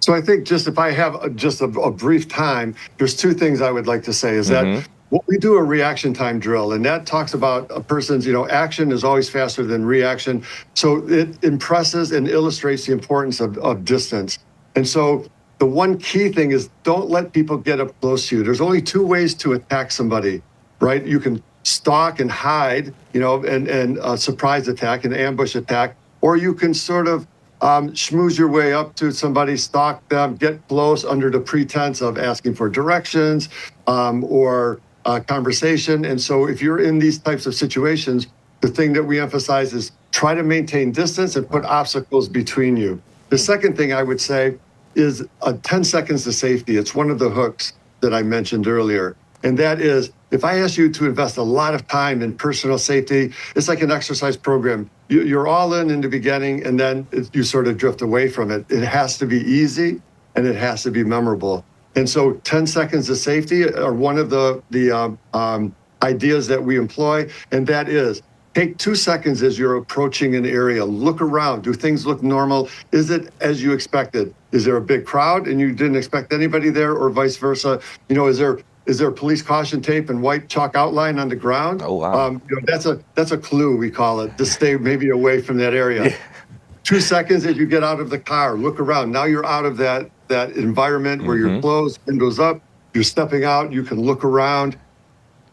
So I think just if I have just a brief time, there's two things I would like to say is that what we do a reaction time drill, and that talks about a person's, action is always faster than reaction. So it impresses and illustrates the importance of distance. And so the one key thing is don't let people get up close to you. There's only two ways to attack somebody, right? You can stalk and hide, and surprise attack, an ambush attack, or you can sort of schmooze your way up to somebody, stalk them, get close under the pretense of asking for directions or conversation. And so if you're in these types of situations, the thing that we emphasize is try to maintain distance and put obstacles between you. The second thing I would say is 10 seconds to safety. It's one of the hooks that I mentioned earlier. And that is, if I ask you to invest a lot of time in personal safety, it's like an exercise program. You're all in the beginning, and then you sort of drift away from it. It has to be easy, and it has to be memorable. And so 10 seconds of safety are one of the ideas that we employ, and that is, take 2 seconds as you're approaching an area. Look around. Do things look normal? Is it as you expected? Is there a big crowd, and you didn't expect anybody there, or vice versa? Is there police caution tape and white chalk outline on the ground? Oh, wow. That's a clue, we call it, to stay maybe away from that area. Yeah. 2 seconds as you get out of the car, look around. Now you're out of that environment where you're closed, windows up, you're stepping out, you can look around.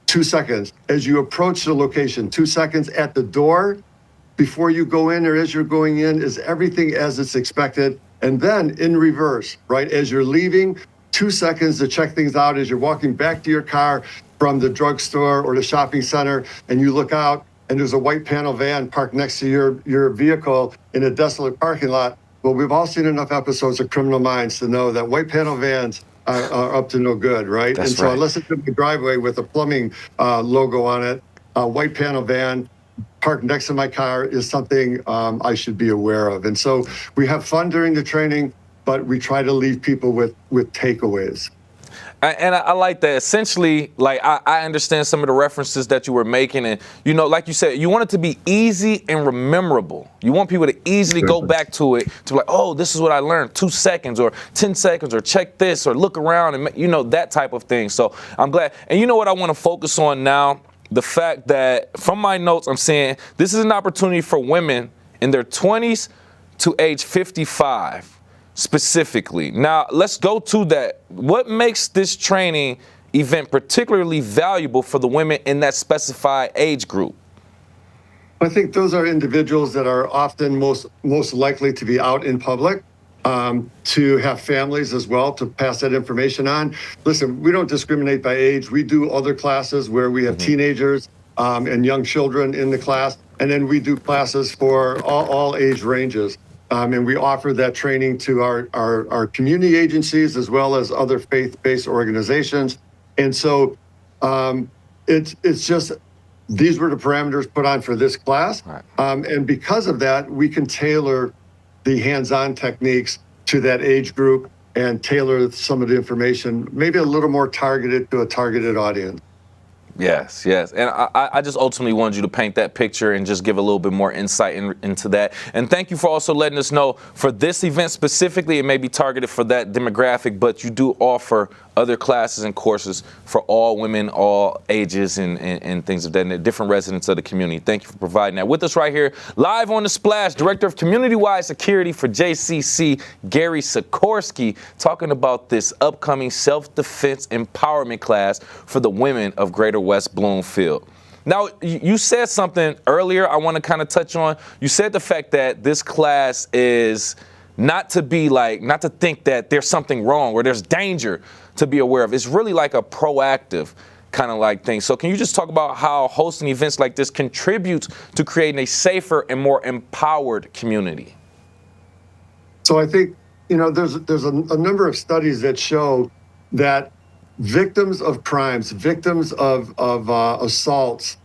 2 seconds as you approach the location, 2 seconds at the door before you go in or as you're going in, is everything as it's expected. And then in reverse, right, as you're leaving, 2 seconds to check things out as you're walking back to your car from the drugstore or the shopping center, and you look out and there's a white panel van parked next to your vehicle in a desolate parking lot. Well, we've all seen enough episodes of Criminal Minds to know that white panel vans are up to no good, right? That's and so right. unless it's in the driveway with a plumbing logo on it, a white panel van parked next to my car is something I should be aware of. And so we have fun during the training, but we try to leave people with takeaways. And I like that. Essentially, like I understand some of the references that you were making, and like you said, you want it to be easy and rememberable. You want people to easily go back to it, to be like, oh, this is what I learned, 2 seconds or 10 seconds, or check this, or look around, and that type of thing. So I'm glad. And you know what I want to focus on now? The fact that from my notes, I'm saying this is an opportunity for women in their 20s to age 55. Specifically. Now, let's go to that. What makes this training event particularly valuable for the women in that specified age group? I think those are individuals that are often most likely to be out in public, to have families as well, to pass that information on. Listen, we don't discriminate by age. We do other classes where we have teenagers and young children in the class, and then we do classes for all age ranges. And we offer that training to our community agencies as well as other faith-based organizations. And so it's just, these were the parameters put on for this class. Right. And because of that, we can tailor the hands-on techniques to that age group and tailor some of the information, maybe a little more targeted to a targeted audience. Yes. And I just ultimately wanted you to paint that picture and just give a little bit more insight into that. And thank you for also letting us know for this event specifically, it may be targeted for that demographic, but you do offer other classes and courses for all women, all ages, and things of that, and different residents of the community. Thank you for providing that. With us right here, live on The Splash, Director of Community-Wide Security for JCC, Gary Sikorsky, talking about this upcoming self-defense empowerment class for the women of Greater West Bloomfield. Now, you said something earlier I want to kind of touch on. You said the fact that this class is not to think that there's something wrong or there's danger to be aware of. It's really like a proactive kind of like thing. So can you just talk about how hosting events like this contributes to creating a safer and more empowered community? So I think, there's a number of studies that show that victims of crimes, victims of assaults,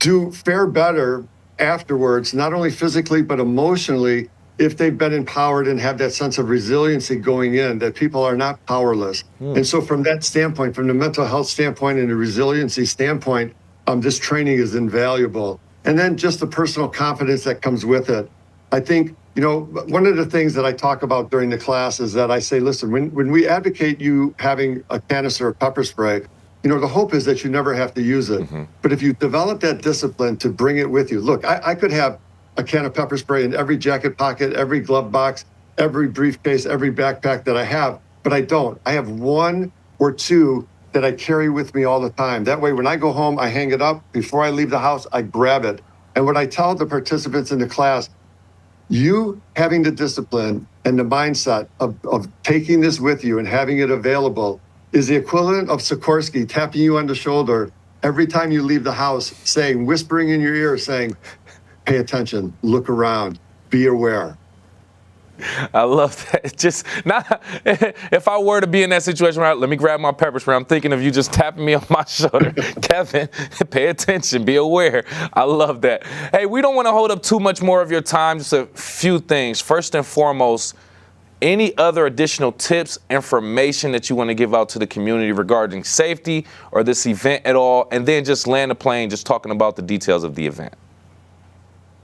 do fare better afterwards, not only physically, but emotionally, if they've been empowered and have that sense of resiliency going in, that people are not powerless. And so from that standpoint, from the mental health standpoint and the resiliency standpoint, this training is invaluable. And then just the personal confidence that comes with it. I think, one of the things that I talk about during the class is that I say, listen, when we advocate you having a canister of pepper spray, the hope is that you never have to use it. But if you develop that discipline to bring it with you, look, I could have a can of pepper spray in every jacket pocket, every glove box, every briefcase, every backpack that I have, but I don't. I have 1 or 2 that I carry with me all the time. That way, when I go home, I hang it up. Before I leave the house, I grab it. And what I tell the participants in the class, you having the discipline and the mindset of taking this with you and having it available is the equivalent of Sikorsky tapping you on the shoulder every time you leave the house, whispering in your ear, saying, pay attention, look around, be aware. I love that. Just not, if I were to be in that situation, right, let me grab my pepper spray. I'm thinking of you just tapping me on my shoulder. Kevin, pay attention, be aware. I love that. Hey, we don't want to hold up too much more of your time. Just a few things. First and foremost, any other additional tips, information that you want to give out to the community regarding safety or this event at all, and then just land the plane, just talking about the details of the event.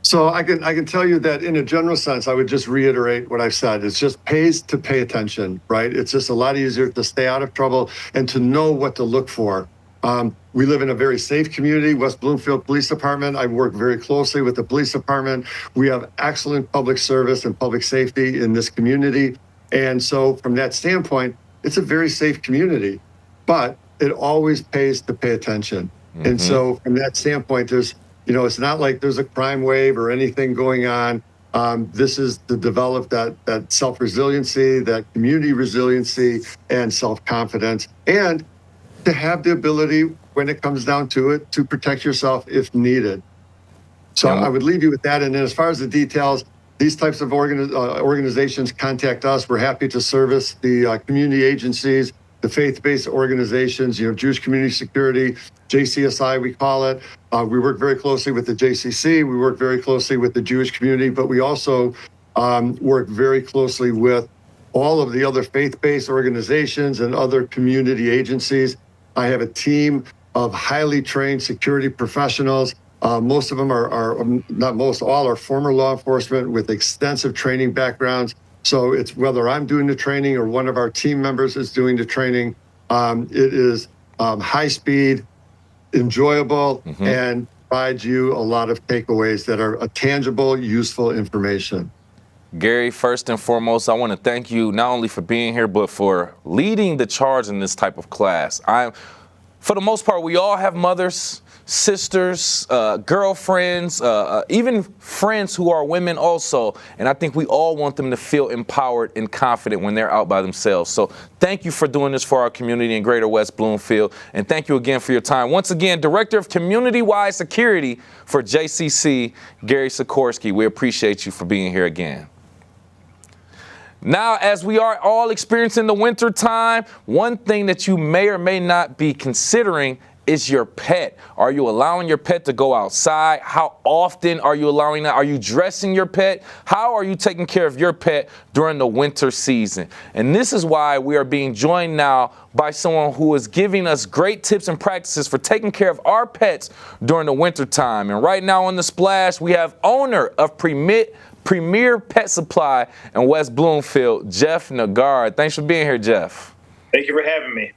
So I can tell you that in a general sense, I would just reiterate what I've said. It's just pays to pay attention, right? It's just a lot easier to stay out of trouble and to know what to look for. We live in a very safe community, West Bloomfield Police Department. I work very closely with the police department. We have excellent public service and public safety in this community. And so from that standpoint, it's a very safe community, but it always pays to pay attention. And so from that standpoint, there's, it's not like there's a crime wave or anything going on. This is to develop that self-resiliency, that community resiliency, and self-confidence, and to have the ability, when it comes down to it, to protect yourself if needed. So I would leave you with that. And then as far as the details, these types of organizations contact us. We're happy to service the community agencies, the faith-based organizations, Jewish Community Security, JCSI, we call it. We work very closely with the JCC. We work very closely with the Jewish community, but we also work very closely with all of the other faith-based organizations and other community agencies. I have a team of highly trained security professionals. Most of them not most, all are former law enforcement with extensive training backgrounds. So it's whether I'm doing the training or one of our team members is doing the training, it is high speed, enjoyable, and provides you a lot of takeaways that are tangible, useful information. Gary, first and foremost, I want to thank you not only for being here, but for leading the charge in this type of class. For the most part, we all have mothers, sisters, girlfriends, even friends who are women also. And I think we all want them to feel empowered and confident when they're out by themselves. So thank you for doing this for our community in Greater West Bloomfield. And thank you again for your time. Once again, Director of Community-Wide Security for JCC, Gary Sikorsky. We appreciate you for being here again. Now, as we are all experiencing the winter time, one thing that you may or may not be considering is your pet. Are you allowing your pet to go outside? How often are you allowing that? Are you dressing your pet? How are you taking care of your pet during the winter season? And this is why we are being joined now by someone who is giving us great tips and practices for taking care of our pets during the winter time. And right now on the Splash, we have owner of Premier Pet Supply in West Bloomfield, Jeff Nagar. Thanks for being here, Jeff. Thank you for having me.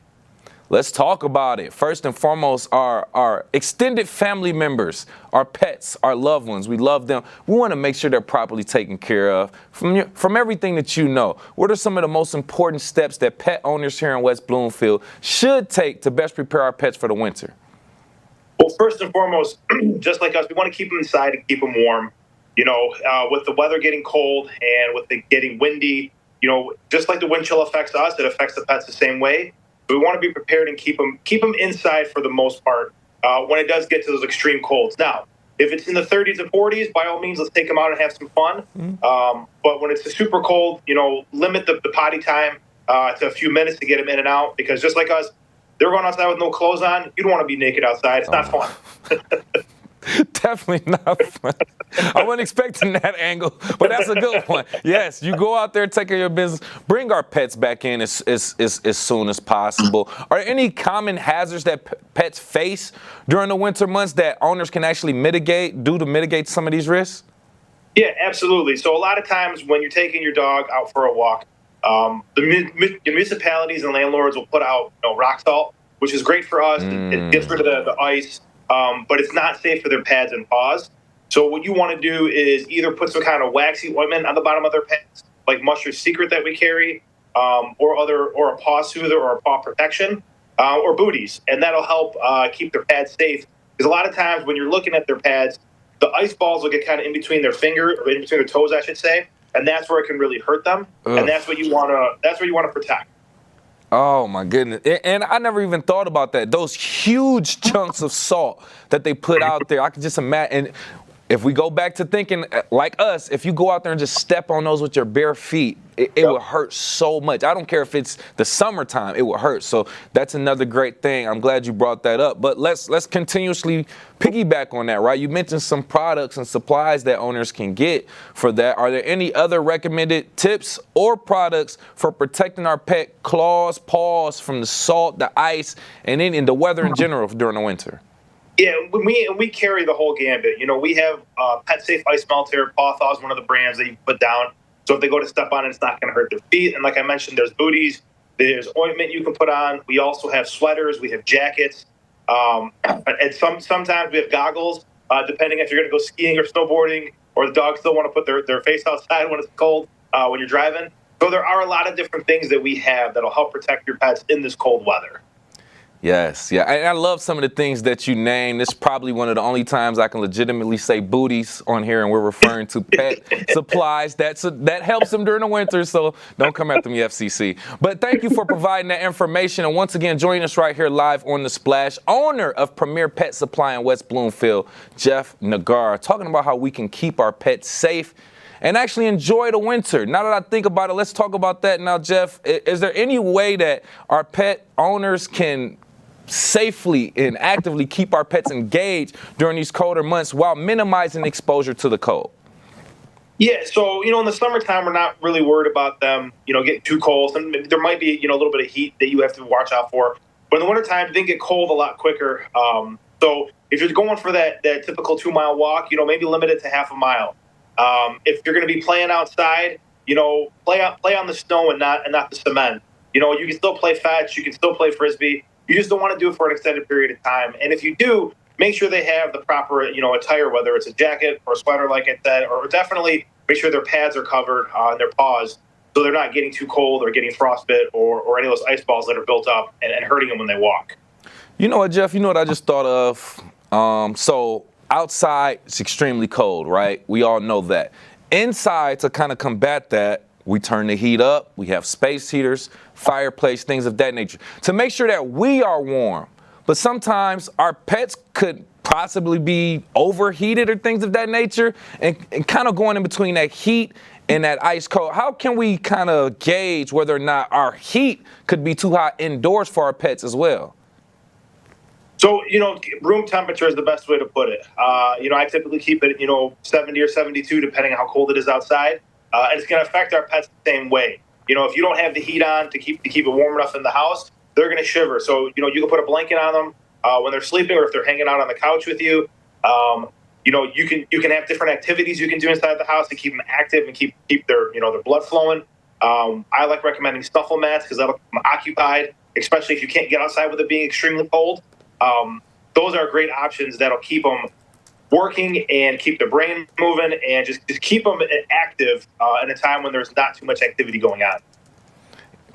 Let's talk about it. First and foremost, our extended family members, our pets, our loved ones. We love them. We want to make sure they're properly taken care of. From everything that you know, what are some of the most important steps that pet owners here in West Bloomfield should take to best prepare our pets for the winter? Well, first and foremost, just like us, we want to keep them inside and keep them warm. With the weather getting cold and with it getting windy, just like the wind chill affects us, it affects the pets the same way. We want to be prepared and keep them inside for the most part when it does get to those extreme colds. Now, if it's in the 30s and 40s, by all means, let's take them out and have some fun. But when it's a super cold, limit the potty time to a few minutes to get them in and out, because just like us, they're going outside with no clothes on. You don't want to be naked outside. It's not fun. Definitely not fun. I wasn't expecting that angle, but that's a good one. Yes, you go out there, take care of your business, bring our pets back in as soon as possible. Are there any common hazards that pets face during the winter months that owners can actually mitigate some of these risks? Yeah, absolutely. So a lot of times when you're taking your dog out for a walk, the municipalities and landlords will put out rock salt, which is great for us. It gets rid of the ice. But it's not safe for their pads and paws. So what you want to do is either put some kind of waxy ointment on the bottom of their pads, like Muster's Secret that we carry, or a paw soother or a paw protection, or booties, and that'll help keep their pads safe. Because a lot of times when you're looking at their pads, the ice balls will get kind of in between their finger, or in between their toes, I should say, and that's where it can really hurt them. Ugh. And that's what you want to protect. Oh, my goodness. And I never even thought about that. Those huge chunks of salt that they put out there, I can just imagine. And if we go back to thinking like us, if you go out there and just step on those with your bare feet, it will hurt so much. I don't care if it's the summertime, it will hurt. So that's another great thing. I'm glad you brought that up. But let's continuously piggyback on that, right? You mentioned some products and supplies that owners can get for that. Are there any other recommended tips or products for protecting our pet claws, paws from the salt, the ice, and then in the weather in general during the winter? Yeah, we carry the whole gambit. We have Pet Safe Ice Melter. Paw Thaw is one of the brands that you put down. So if they go to step on it, it's not going to hurt their feet. And like I mentioned, there's booties. There's ointment you can put on. We also have sweaters. We have jackets. And sometimes we have goggles, depending if you're going to go skiing or snowboarding, or the dogs still want to put their face outside when it's cold when you're driving. So there are a lot of different things that we have that'll help protect your pets in this cold weather. Yes, yeah. And I love some of the things that you named. This is probably one of the only times I can legitimately say booties on here, and we're referring to pet supplies. That helps them during the winter, so don't come after me, FCC. But thank you for providing that information. And once again, joining us right here live on The Splash, owner of Premier Pet Supply in West Bloomfield, Jeff Nagar, talking about how we can keep our pets safe and actually enjoy the winter. Now that I think about it, let's talk about that now, Jeff. Is there any way that our pet owners can safely and actively keep our pets engaged during these colder months while minimizing exposure to the cold? Yeah, so, in the summertime, we're not really worried about them, getting too cold. And there might be, a little bit of heat that you have to watch out for. But in the wintertime, they get cold a lot quicker. So if you're going for that typical 2-mile walk, maybe limit it to half a mile. If you're going to be playing outside, play on the snow and not the cement. You can still play fetch, you can still play frisbee. You just don't want to do it for an extended period of time. And if you do, make sure they have the proper, attire, whether it's a jacket or a sweater, like I said, or definitely make sure their pads are covered on their paws so they're not getting too cold or getting frostbite or any of those ice balls that are built up and hurting them when they walk. You know what, Jeff? You know what I just thought of? So outside, it's extremely cold, right? We all know that. Inside, to kind of combat that, we turn the heat up. We have space heaters, fireplace, things of that nature to make sure that we are warm. But sometimes our pets could possibly be overheated or things of that nature, and kind of going in between that heat and that ice cold. How can we kind of gauge whether or not our heat could be too hot indoors for our pets as well? So, room temperature is the best way to put it. I typically keep it, 70 or 72, depending on how cold it is outside. And it's going to affect our pets the same way. If you don't have the heat on to keep it warm enough in the house, they're going to shiver. So, you can put a blanket on them when they're sleeping, or if they're hanging out on the couch with you. You can have different activities you can do inside the house to keep them active and keep their their blood flowing. I like recommending snuffle mats because that'll keep them occupied, especially if you can't get outside with it being extremely cold. Those are great options that'll keep them working and keep their brain moving and just keep them active in a time when there's not too much activity going on.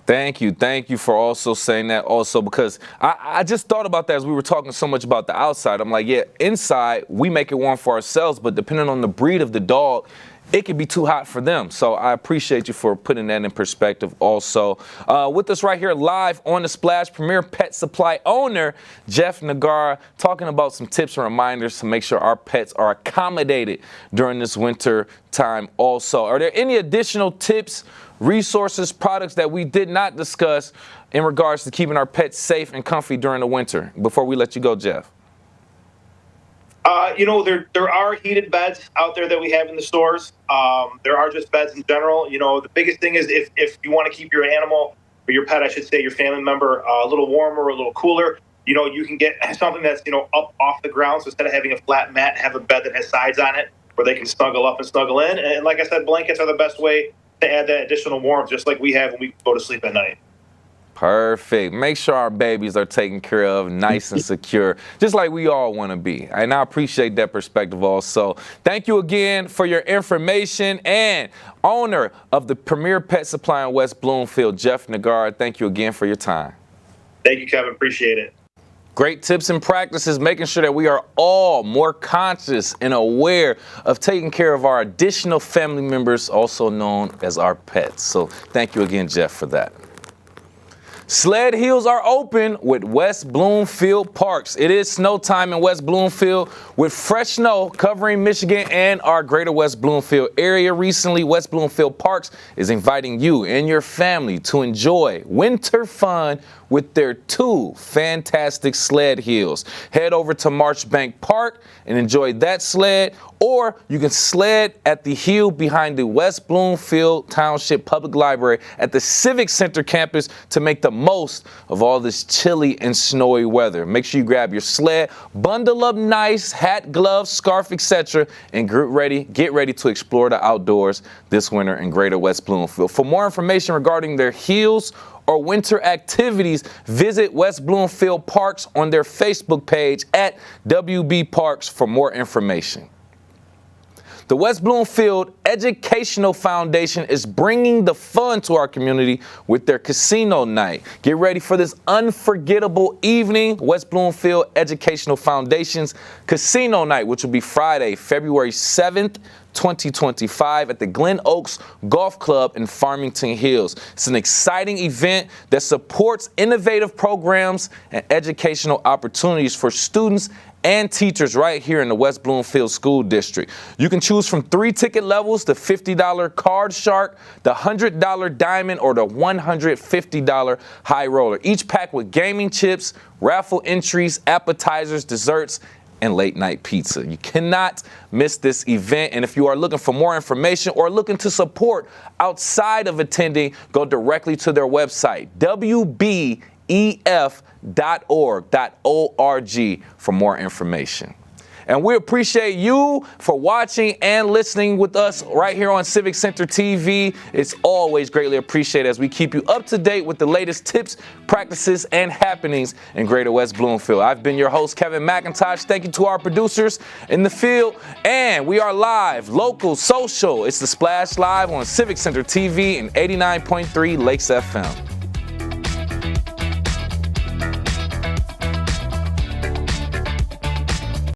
Thank you for also saying that also, because I just thought about that as we were talking so much about the outside. I'm like, yeah, inside we make it warm for ourselves, but depending on the breed of the dog, it can be too hot for them. So I appreciate you for putting that in perspective also. With us right here live on The Splash, Premier Pet Supply owner Jeff Nagara, talking about some tips and reminders to make sure our pets are accommodated during this winter time also. Are there any additional tips, resources, products that we did not discuss in regards to keeping our pets safe and comfy during the winter before we let you go, Jeff? There are heated beds out there that we have in the stores. There are just beds in general. The biggest thing is if you want to keep your animal, or your pet, I should say, your family member, a little warmer, a little cooler, you can get something that's, up off the ground. So instead of having a flat mat, have a bed that has sides on it where they can snuggle up and snuggle in. And like I said, blankets are the best way to add that additional warmth, just like we have when we go to sleep at night. Perfect. Make sure our babies are taken care of, nice and secure, just like we all want to be. And I appreciate that perspective also. Thank you again for your information. And owner of the Premier Pet Supply in West Bloomfield, Jeff Nagara, thank you again for your time. Thank you, Kevin. Appreciate it. Great tips and practices, making sure that we are all more conscious and aware of taking care of our additional family members, also known as our pets. So thank you again, Jeff, for that. Sled hills are open with West Bloomfield Parks. It is snow time in West Bloomfield with fresh snow covering Michigan and our Greater West Bloomfield area. Recently, West Bloomfield Parks is inviting you and your family to enjoy winter fun with their 2 fantastic sled hills. Head over to Marchbank Park and enjoy that sled, or you can sled at the hill behind the West Bloomfield Township Public Library at the Civic Center campus to make the most of all this chilly and snowy weather. Make sure you grab your sled, bundle up nice, hat, gloves, scarf, etc., and get ready to explore the outdoors this winter in Greater West Bloomfield. For more information regarding their hills or winter activities, visit West Bloomfield Parks on their Facebook page at WB Parks for more information. The West Bloomfield Educational Foundation is bringing the fun to our community with their casino night. Get ready for this unforgettable evening. West Bloomfield Educational Foundation's Casino Night, which will be Friday, February 7th 2025 at the Glen Oaks Golf Club in Farmington Hills. It's an exciting event that supports innovative programs and educational opportunities for students and teachers right here in the West Bloomfield School District. You can choose from 3 ticket levels: the $50 Card Shark, the $100 Diamond, or the $150 High Roller. Each packed with gaming chips, raffle entries, appetizers, desserts, and late night pizza. You cannot miss this event. And if you are looking for more information or looking to support outside of attending, go directly to their website, wbef.org for more information. And we appreciate you for watching and listening with us right here on Civic Center TV. It's always greatly appreciated as we keep you up to date with the latest tips, practices, and happenings in Greater West Bloomfield. I've been your host, Kevin McIntosh. Thank you to our producers in the field. And we are live, local, social. It's The Splash Live on Civic Center TV and 89.3 Lakes FM.